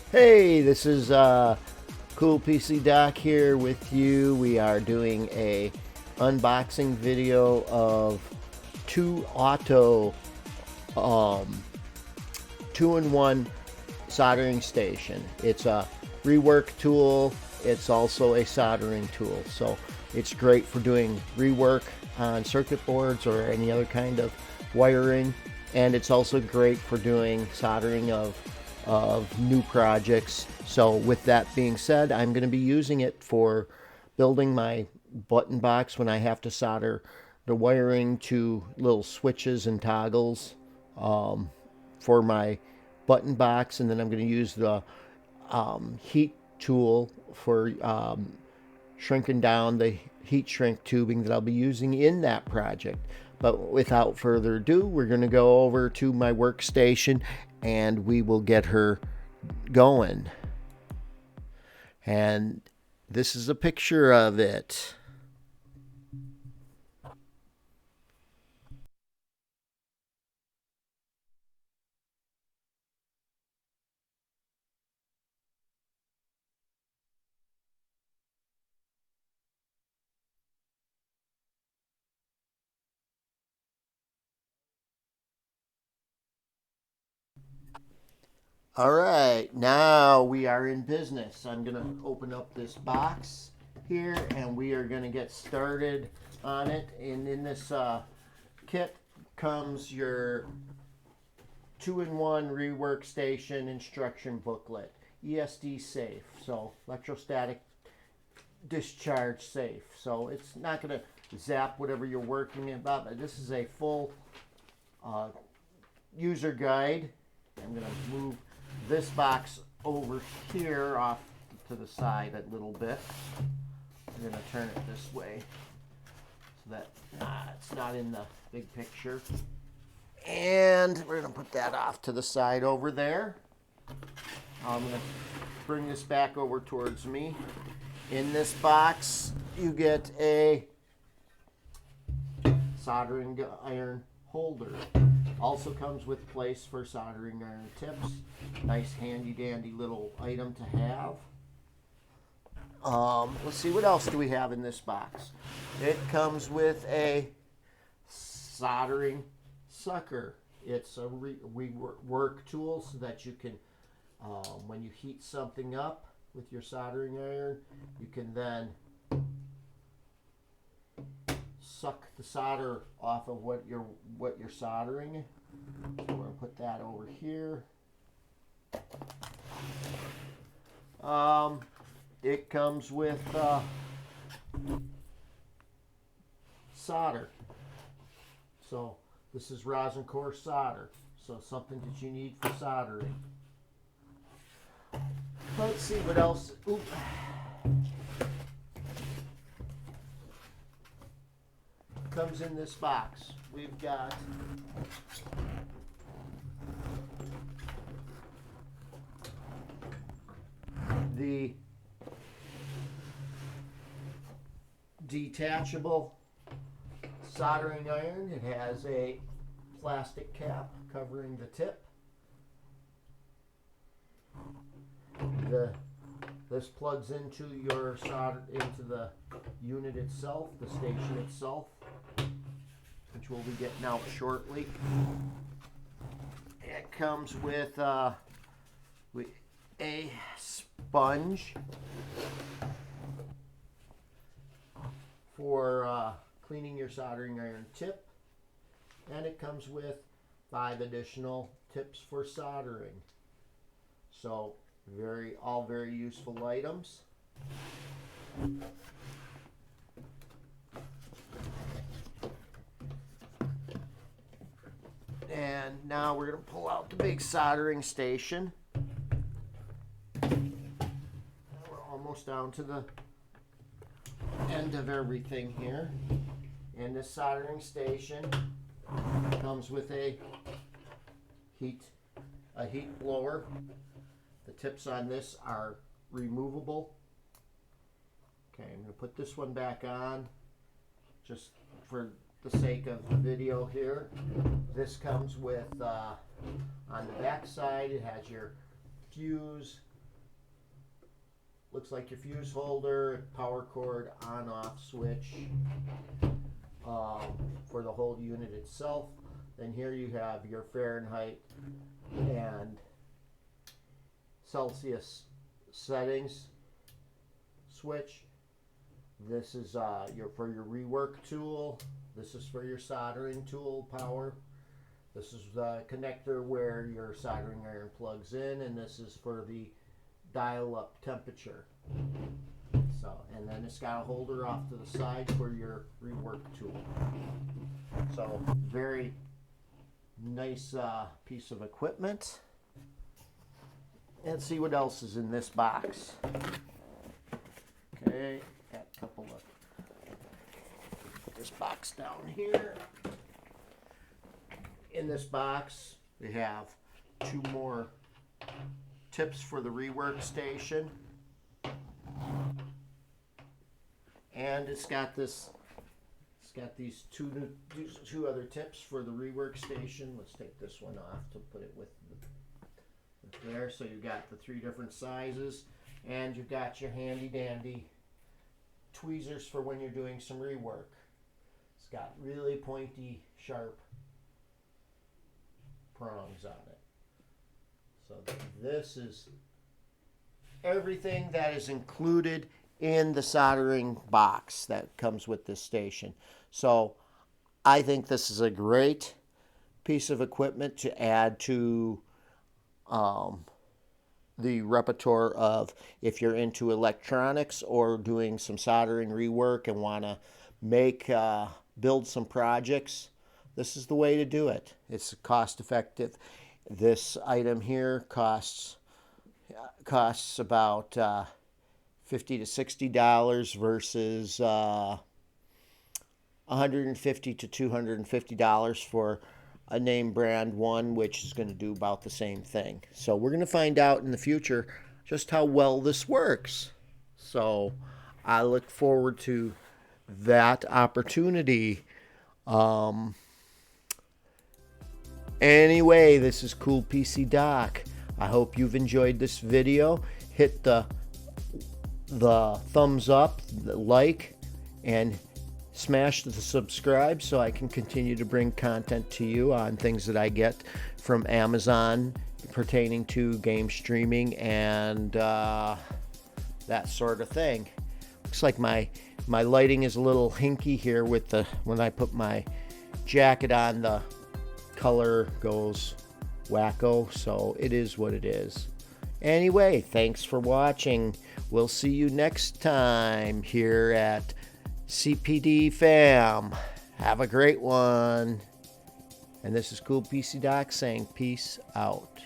Hey, this is Cool PC Doc here with you. We are doing a unboxing video of ToAuto um, 2-in-1 soldering station. It's a rework tool. It's also a soldering tool. So it's great for doing rework on circuit boards or any other kind of wiring. And it's also great for doing soldering of new projects. So with that being said, I'm going to be using it for building my button box when I have to solder the wiring to little switches and toggles for my button box. And then I'm going to use the heat tool for shrinking down the heat shrink tubing that I'll be using in that project. But without further ado, we're going to go over to my workstation and we will get her going. And this is a picture of it. All right, now we are in business. I'm going to open up this box here and we are going to get started on it. And in this kit comes your 2-in-1 rework station instruction booklet, ESD safe, so electrostatic discharge safe. So it's not going to zap whatever you're working about, but this is a full user guide. I'm going to move this box over here off to the side a little bit. I'm going to turn it this way so that it's not in the big picture. And we're going to put that off to the side over there. I'm going to bring this back over towards me. In this box, you get a soldering iron holder. Also comes with place for soldering iron tips. Nice handy dandy little item to have. Let's see, what else do we have in this box? It comes with a soldering sucker. It's a rework tool so that you can, when you heat something up with your soldering iron, you can then suck the solder off of what you're soldering. So we're going to put that over here. It comes with solder. So this is rosin core solder. So something that you need for soldering. Let's see what else. Oop. Comes in this box. We've got the detachable soldering iron. It has a plastic cap covering the tip. This plugs into your solder, into the unit itself, the station itself, which we'll be getting out shortly. It comes with a sponge for cleaning your soldering iron tip, and it comes with 5 additional tips for soldering. So all very useful items. And now we're going to pull out the big soldering station. We're almost down to the end of everything here. And this soldering station comes with a heat blower. The tips on this are removable. Okay, I'm going to put this one back on just for the sake of the video here. This comes with, on the back side, it has your fuse, looks like your fuse holder, power cord, on-off switch for the whole unit itself. Then here you have your Fahrenheit and Celsius settings switch. This is for your rework tool. This is for your soldering tool power. This is the connector where your soldering iron plugs in, and this is for the dial-up temperature. So, and then it's got a holder off to the side for your rework tool. So, very nice piece of equipment. And see what else is in this box. Okay, got a couple of, put this box down here. In this box, we have 2 more tips for the rework station. And it's got these two other tips for the rework station. Let's take this one off to put it with there. So you've got the 3 different sizes, and you've got your handy dandy tweezers for when you're doing some rework. It's got really pointy, sharp prongs on it. So this is everything that is included in the soldering box that comes with this station. So I think this is a great piece of equipment to add to the repertoire of if you're into electronics or doing some soldering rework and want to build some projects. This is the way to do it. It's cost effective. This item here costs about $50 to $60 versus $150 to $250 for a name brand one, which is going to do about the same thing. So we're going to find out in the future just how well this works. So I look forward to that opportunity. Anyway, this is Cool PC Doc. I hope you've enjoyed this video. Hit the thumbs up, the like, and smash the subscribe so I can continue to bring content to you on things that I get from Amazon pertaining to game streaming and that sort of thing. Looks like my lighting is a little hinky here with when I put my jacket on, the color goes wacko, so it is what it is. Anyway, thanks for watching. We'll see you next time here at CPD Fam. Have a great one. And this is Cool PC Doc saying peace out.